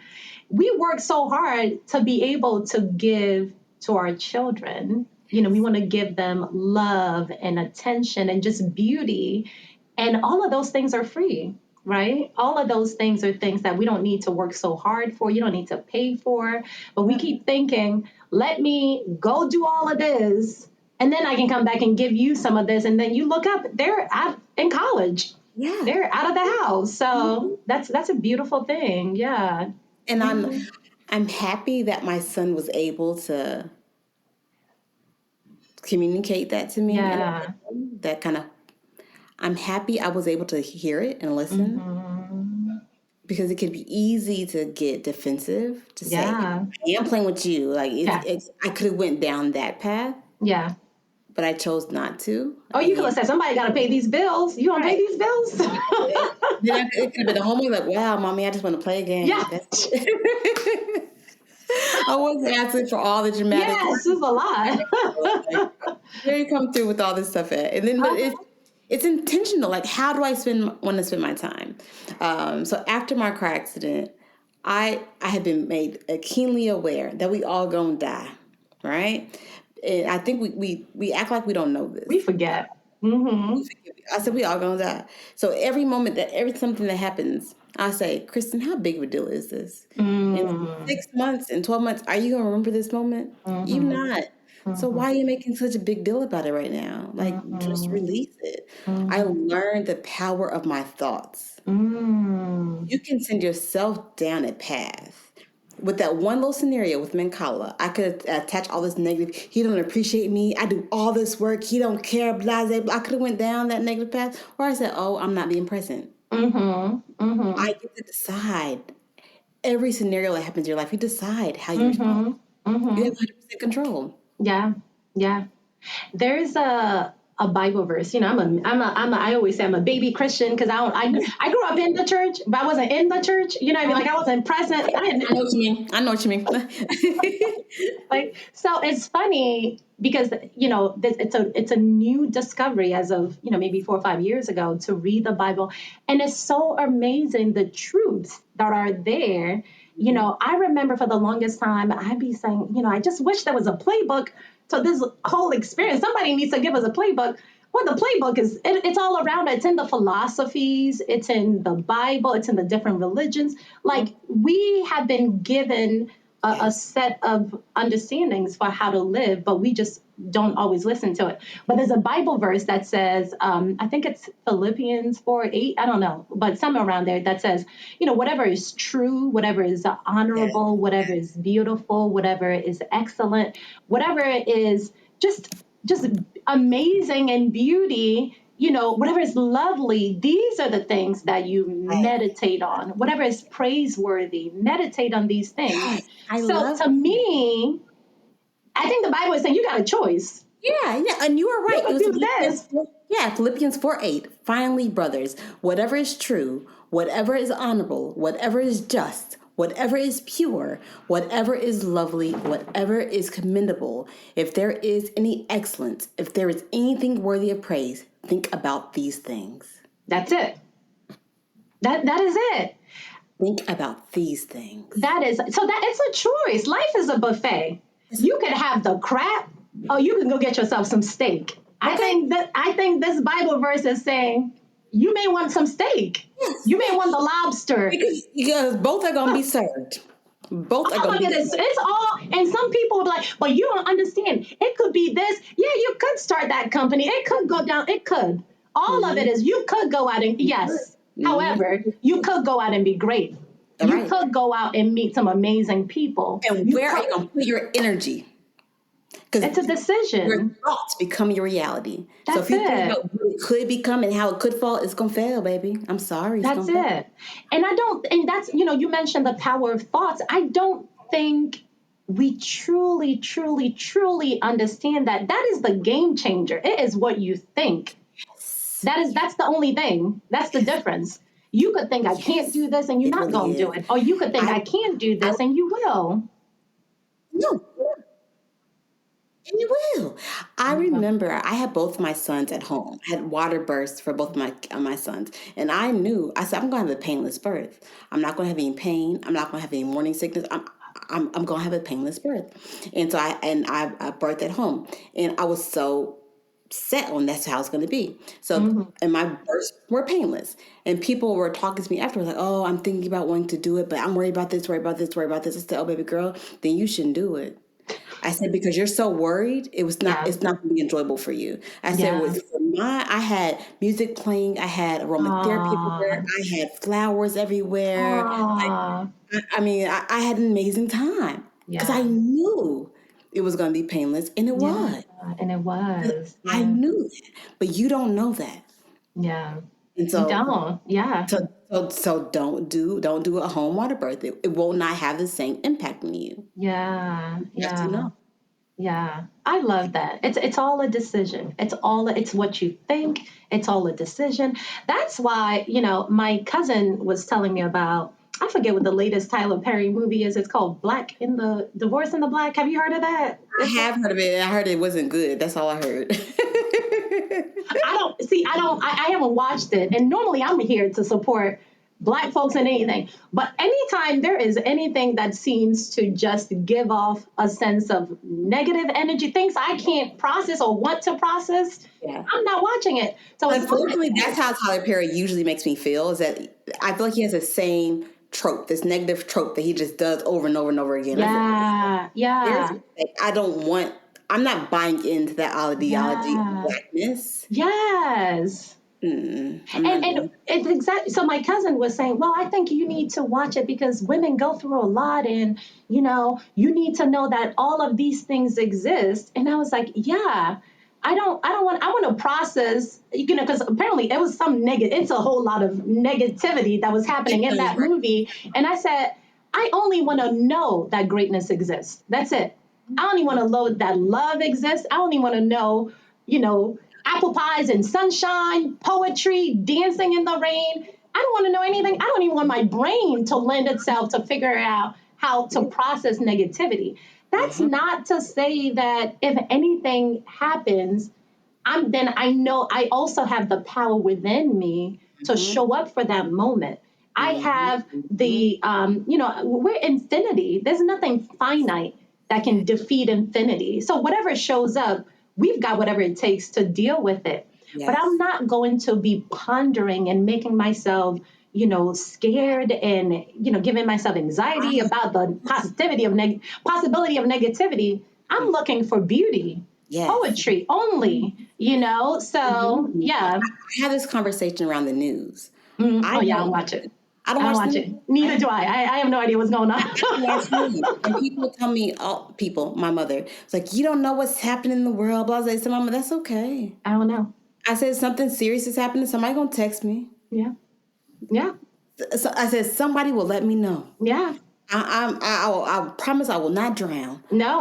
We work so hard to be able to give to our children. We want to give them love and attention and just beauty. And all of those things are free, right? All of those things are things that we don't need to work so hard for. You don't need to pay for. But we keep thinking, let me go do all of this, and then I can come back and give you some of this. And then you look up, they're out in college. Yeah. They're out of the house. So that's a beautiful thing. Yeah. And I'm happy that my son was able to communicate that to me, and Yeah. that kind of, I'm happy I was able to hear it and listen, because it could be easy to get defensive, to say, Yeah. "Hey, I'm playing with you." Like Yeah. I could have went down that path. Yeah. But I chose not to. Oh, you could have said, somebody got to pay these bills. You want to pay these bills? Then it could have been a homework like, wow, mommy, I just want to play a game. Yeah. That's it. I wasn't asking for all the dramatic. Yes, it's a lot. Where you come through with all this stuff at? And then but it's intentional. Like, how do I want to spend my time? So after my car accident, I had been made keenly aware that we all gonna die, right? And I think we act like we don't know this. We forget. Mm-hmm. I said we all gonna die. So every moment every something that happens, I say, Kristian, how big of a deal is this? In 6 months, in 12 months, are you gonna remember this moment? You're not. So why are you making such a big deal about it right now? Like, just release it. I learned the power of my thoughts. You can send yourself down a path. With that one little scenario with Mancala, I could attach all this negative. He don't appreciate me. I do all this work. He don't care. Blah, blah, blah. I could have went down that negative path. Or I said, oh, I'm not being present. I get to decide. Every scenario that happens in your life, you decide how you respond. You have 100% control. Yeah. Yeah. There's a Bible verse. You know, I always say I'm a baby Christian because I grew up in the church, but I wasn't in the church. You know what I mean? Like, I wasn't present. I know what you mean. Like, so it's funny because, you know, it's a new discovery as of, you know, maybe 4 or 5 years ago to read the Bible. And it's so amazing the truths that are there. You know, I remember for the longest time, I'd be saying, you know, I just wish there was a playbook to this whole experience. Somebody needs to give us a playbook. Well, the playbook is, it's all around. It's in the philosophies. It's in the Bible. It's in the different religions. Like, we have been given a set of understandings for how to live, but we just don't always listen to it. But there's a Bible verse that says, I think it's Philippians 4:8, I don't know, but somewhere around there that says, you know, whatever is true, whatever is honorable, whatever is beautiful, whatever is excellent, whatever is just amazing in beauty, you know, whatever is lovely, these are the things that you meditate on. Whatever is praiseworthy, meditate on these things. Yes, I So love to me, I think the Bible is saying you got a choice. Yeah, and you are right. You can do this. Philippians 4:8. Finally, brothers, whatever is true, whatever is honorable, whatever is just, whatever is pure, whatever is lovely, whatever is commendable, if there is any excellence, if there is anything worthy of praise, think about these things. That's it. That is it. Think about these things. That is, so that it's a choice. Life is a buffet. You could have the crap, or you can go get yourself some steak. Okay. I think this Bible verse is saying you may want some steak. Yes. You may want the lobster. Because both are going to be served. Both are going to be served. It's all, and some people are like, but you don't understand. It could be this. Yeah, you could start that company. It could go down. It could. All of it is, you could go out and, yes. However, you could go out and be great. You could go out and meet some amazing people. And where are you going to put your energy? Because it's a decision. Your thoughts become your reality. That's so if you think about what it could become and how it could fall, it's going to fail, baby. I'm sorry. That's it. And that's, you know, you mentioned the power of thoughts. I don't think we truly, truly, truly understand that. That is the game changer. It is what you think. Yes. That's the only thing. That's the difference. You could think I can't do this and you're not going to do it. Or you could think I can't do this and you will. No. And you will. I remember I had both my sons at home. I had water bursts for both my sons. And I said, I'm going to have a painless birth. I'm not going to have any pain. I'm not going to have any morning sickness. I'm going to have a painless birth. And so I birthed at home. And I was so set on that's how it's going to be. So, and my births were painless. And people were talking to me afterwards, like, oh, I'm thinking about wanting to do it, but I'm worried about this, worried about this, worried about this. I said, oh, baby girl, then you shouldn't do it. I said, because you're so worried, it's not going to be enjoyable for you. I said, I had music playing, I had aromatherapy everywhere, I had flowers everywhere. I had an amazing time because I knew it was going to be painless, and it was. And it was. I knew that, but you don't know that. Yeah. And so you don't. Yeah. So don't do a home water birth. It will not have the same impact on you. Yeah. You have to know. Yeah, I love that. It's all a decision. It's what you think. It's all a decision. That's why, my cousin was telling me about, I forget what the latest Tyler Perry movie is. It's called Black in the Divorce in the Black. Have you heard of that? I have heard of it, and I heard it wasn't good. That's all I heard. I don't see, I haven't watched it. And normally I'm here to support Black folks in anything. But anytime there is anything that seems to just give off a sense of negative energy, things I can't process or want to process, Yeah. I'm not watching it. So it's not, Unfortunately, that's how Tyler Perry usually makes me feel. Is that I feel like he has the same trope, this negative trope that he just does over and over and over again. I said, yeah, there's, yeah, like, I don't want. I'm not buying into that ideology of yeah, blackness. yes. I'm And not doing. it's exactly, so my cousin was saying, well, I think you need to watch it because women go through a lot, and you need to know that all of these things exist. And I was like, yeah, I want to process, because apparently it was some negative, it's a whole lot of negativity that was happening in that Right. movie. And I said, I only want to know that greatness exists. That's it. I only want to know that love exists. I only want to know, you know, apple pies and sunshine, poetry, dancing in the rain. I don't want to know anything. I don't even want my brain to lend itself to figure out how to process negativity. That's Uh-huh. not to say that if anything happens, then I know I also have the power within me to Mm-hmm. show up for that moment. I Mm-hmm. have we're infinity. There's nothing finite that can defeat infinity. So whatever shows up, we've got whatever it takes to deal with it. But I'm Yes. not going to be pondering and making myself, scared and, giving myself anxiety about the possibility of negativity. I'm looking for beauty, Yes. poetry only, so yeah. I have this conversation around the news. Oh I yeah, I don't don't. watch it. I don't I don't watch the watch news. it. Neither do I. I have no idea what's going on. I don't watch news. And people tell me, all people, my mother, it's like, you don't know what's happening in the world. Blah, blah. I said, Mama, that's okay. I don't know. I said, something serious is happening. Somebody gonna text me. Yeah, yeah, So I said, somebody will let me know. yeah. I promise I will not drown. I, No.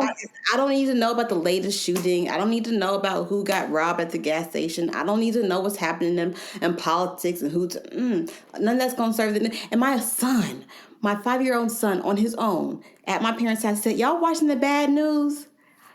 I don't need to know about the latest shooting. I don't need to know about who got robbed at the gas station. I don't need to know what's happening in politics and none of that's going to serve them. And my son, my 5-year-old son on his own at my parents' house said, y'all watching the bad news?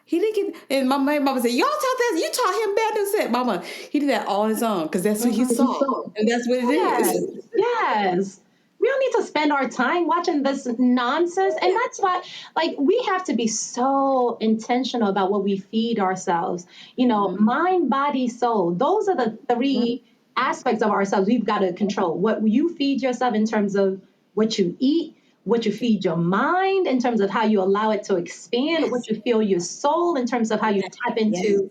He didn't get, and my mama said, y'all taught that, you taught him bad news. Said, Mama, he did that on his own because that's what he saw. And that's what it Yes, is. yes. We don't need to spend our time watching this nonsense. And that's why, like, we have to be so intentional about what we feed ourselves. Mind, body, soul. Those are the three aspects of ourselves we've got to control. What you feed yourself in terms of what you eat, what you feed your mind in terms of how you allow it to expand, what Yes. you feel your soul in terms of how you tap Yes. into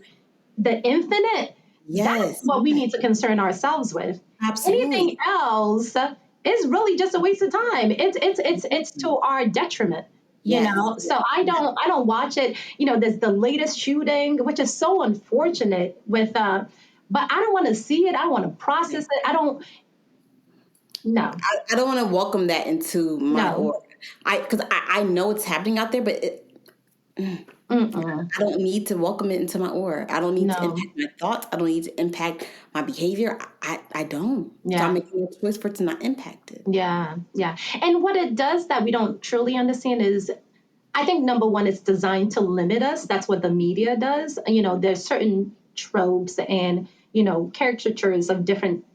the infinite. That's Yes. what we need to concern ourselves with. Absolutely. Anything else is really just a waste of time. It's to our detriment. Yes. So I don't watch it. There's the latest shooting, which is so unfortunate with but I don't want to see it. I want to process it. I don't. No, I don't want to welcome that into my no. aura. I know it's happening out there, but Mm-mm. I don't need to welcome it into my aura. I don't need to No. impact my thoughts. I don't need to impact my behavior. I don't. So I'm Yeah. making a choice for it to not impact it. Yeah. Yeah. And what it does that we don't truly understand is, I think number one, it's designed to limit us. That's what the media does. There's certain tropes and, caricatures of different,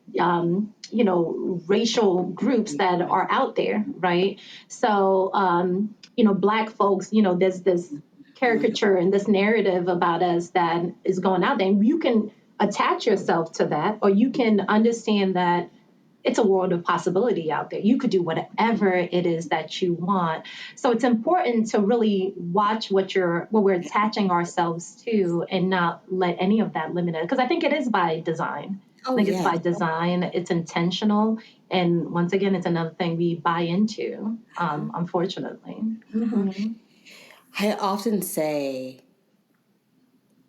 racial groups that are out there, right? So, Black folks, there's this Mhm. caricature and this narrative about us that is going out there. And you can attach yourself to that, or you can understand that it's a world of possibility out there. You could do whatever it is that you want. So it's important to really watch what we're attaching ourselves to and not let any of that limit it. Because I think it is by design. I Oh think it's by yes. design. It's intentional. And once again, it's another thing we buy into, unfortunately. Hmm. I often say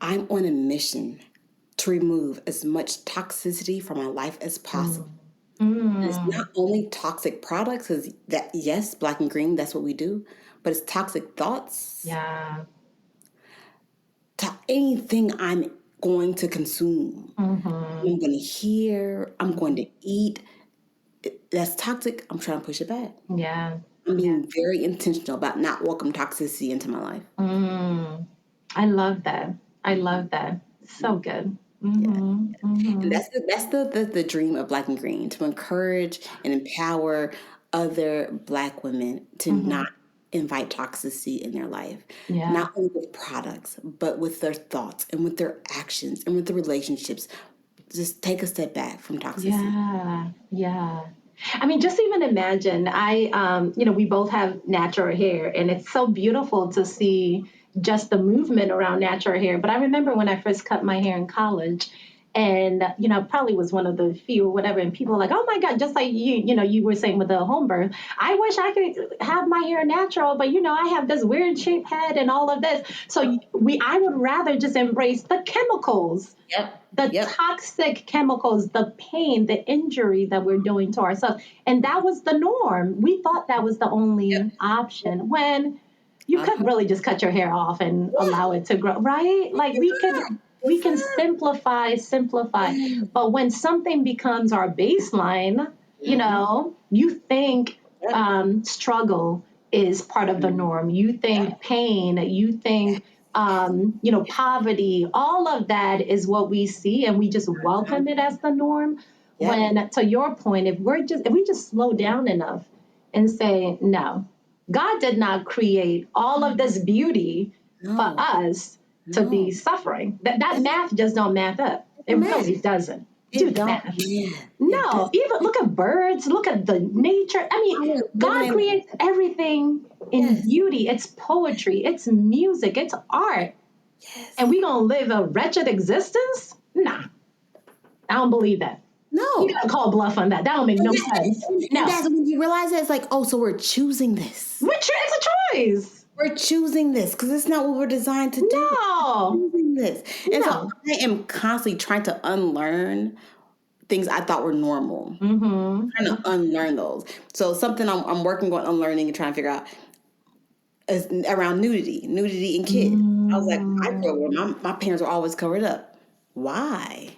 I'm on a mission to remove as much toxicity from my life as possible. Mm. And it's Mm. not only toxic products, because that, yes, black and green, that's what we do, but it's toxic thoughts, Yeah. anything I'm going to consume. I'm going to hear, I'm going to eat. That's toxic. I'm trying to push it back. Yeah. I'm being very intentional about not welcoming toxicity into my life. I love that. I love that. So good. And that's the dream of Black and Green, to encourage and empower other Black women to not invite toxicity in their life. Yeah. Not only with products, but with their thoughts and with their actions and with the relationships. Just take a step back from toxicity. Yeah. Yeah. I mean, just even imagine, we both have natural hair, and it's so beautiful to see just the movement around natural hair. But I remember when I first cut my hair in college, and, probably was one of the few or whatever, and people were like, oh my God, just like you were saying with the home birth, I wish I could have my hair natural, but, I have this weird shaped head and all of this. So I would rather just embrace the chemicals. The toxic chemicals, the pain, the injury that we're doing to ourselves. And that was the norm. We thought that was the only option, when you could really just cut your hair off and allow it to grow, right? Like we can simplify. But when something becomes our baseline, you think struggle is part of the norm. You think pain, you think poverty, all of that is what we see, and we just welcome it as the norm. When, to your point, if we just slow down enough and say, no, God did not create all of this beauty for us to be suffering. That math just don't math up. It really doesn't. Do the math. No, even look at birds, look at the nature. I mean, God creates everything in beauty. It's poetry, it's music, it's art. And we gonna live a wretched existence? Nah, I don't believe that. No. You gotta call bluff on that. That don't make no sense. No. And that's when you realize that it's like, oh, so we're choosing this. It's a choice. We're choosing this because it's not what we're designed to do. No. We're choosing this. And so I am constantly trying to unlearn things I thought were normal. Trying to unlearn those. So something I'm working on unlearning and trying to figure out is around nudity in kids. I was like, I grew up, my parents were always covered up. Why?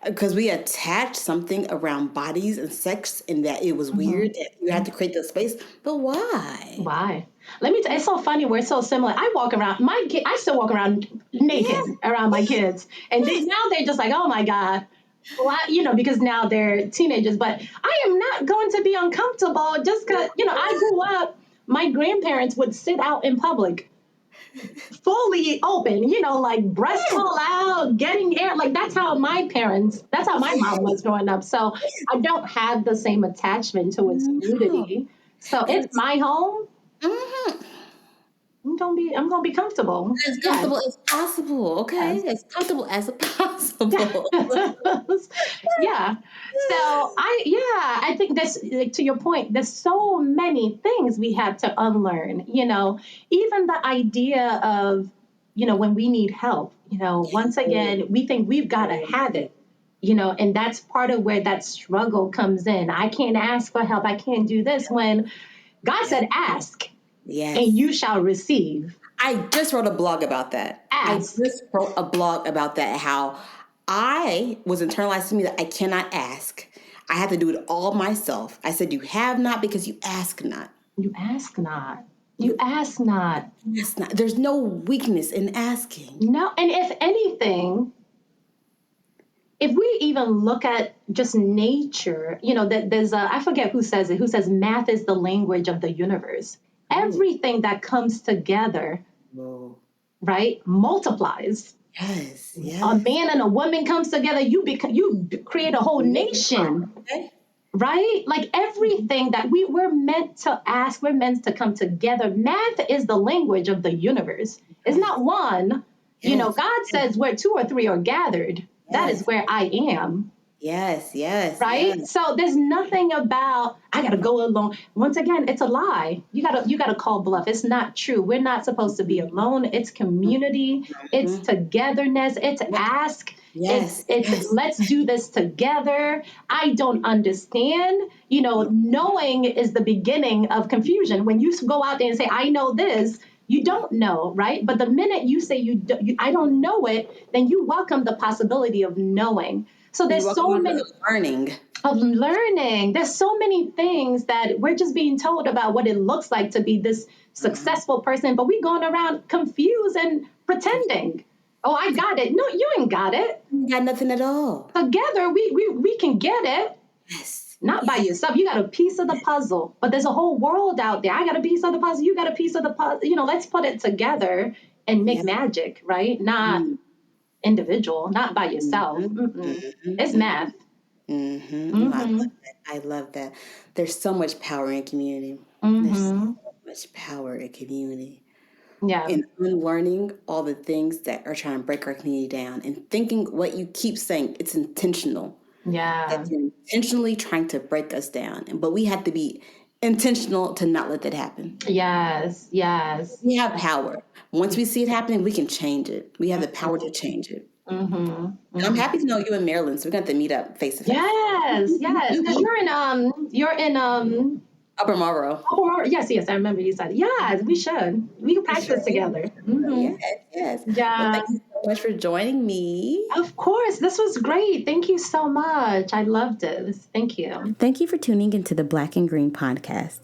Because we attached something around bodies and sex, and that it was weird that you had to create the space. But why? Why? Let me tell you, it's so funny. We're so similar. I walk around, I still walk around naked around my kids. And now they're just like, oh my God. Well, because now they're teenagers. But I am not going to be uncomfortable just because, I grew up, my grandparents would sit out in public fully open, like breasts all out, getting air. Like that's how my mom was growing up. So I don't have the same attachment to its nudity. So it's my home. I'm gonna be comfortable. As comfortable as possible, okay? As comfortable as possible. Yeah. So I think this, like, to your point, there's so many things we have to unlearn, even the idea of, when we need help, once again, we think we've got to have it, and that's part of where that struggle comes in. I can't ask for help. I can't do this, when God said, ask. Yes. And you shall receive. I just wrote a blog about that. Ask. I just wrote a blog about that, how I was internalized to me that I cannot ask. I have to do it all myself. I said, you have not because you ask not. You ask not. You ask not. Ask not. There's no weakness in asking. No. And if anything, if we even look at just nature, that there's I forget who says it, who says math is the language of the universe. Everything that comes together, right, multiplies. Yes. A man and a woman comes together, you create a whole nation, right? Like everything that we're meant to ask, we're meant to come together. Math is the language of the universe. It's not one. God says where 2 or 3 are gathered, that is where I am. Yes. Right? Yes. So there's nothing about, I got to go alone. Once again, it's a lie. You got to call bluff. It's not true. We're not supposed to be alone. It's community. It's togetherness. It's ask. It's let's do this together. I don't understand. Knowing is the beginning of confusion. When you go out there and say, I know this, You don't know, right? But the minute you say I don't know it, then you welcome the possibility of knowing. So You there's welcome so on many to learning. of learning. There's so many things that we're just being told about what it looks like to be this successful person, but we going around confused and pretending. Oh, I got it. No, you ain't got it. You got nothing at all. Together, we can get it. Yes. Not by Yes. yourself. You got a piece of the puzzle, but there's a whole world out there. I got a piece of the puzzle. You got a piece of the puzzle. Let's put it together and make Yeah. magic, right? Not individual, not by yourself. Mm-mm. It's math. Mm-hmm. I love Mm-hmm. that. I love that. There's so much power in community. There's Mm-hmm. so much power in community. Yeah. And unlearning all the things that are trying to break our community down and thinking what you keep saying, it's intentional. That Yeah. they're intentionally trying to break us down. But we have to be intentional to not let that happen. Yes. Yes. We have power. Once we see it happening, we can change it. We have the power to change it. Mm-hmm. And I'm Mm-hmm. happy to know you in Maryland, so we're going to have to meet up face to face. Yes. Yes. Because you're in Upper Marlboro. oh, yes, yes, I remember you said, yes, we should. We can We sure practice do. together. Mm-hmm. Yes, yes. Well, Yeah. thank you so much for joining me. Of course, this was great. Thank you so much. I loved it. Thank you. Thank you for tuning into the Black and Green podcast.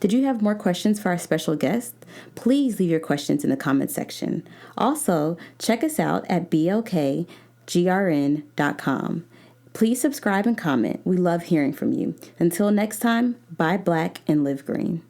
Did you have more questions for our special guest? Please leave your questions in the comment section. Also, check us out at blkgrn.com. Please subscribe and comment. We love hearing from you. Until next time, buy black and live green.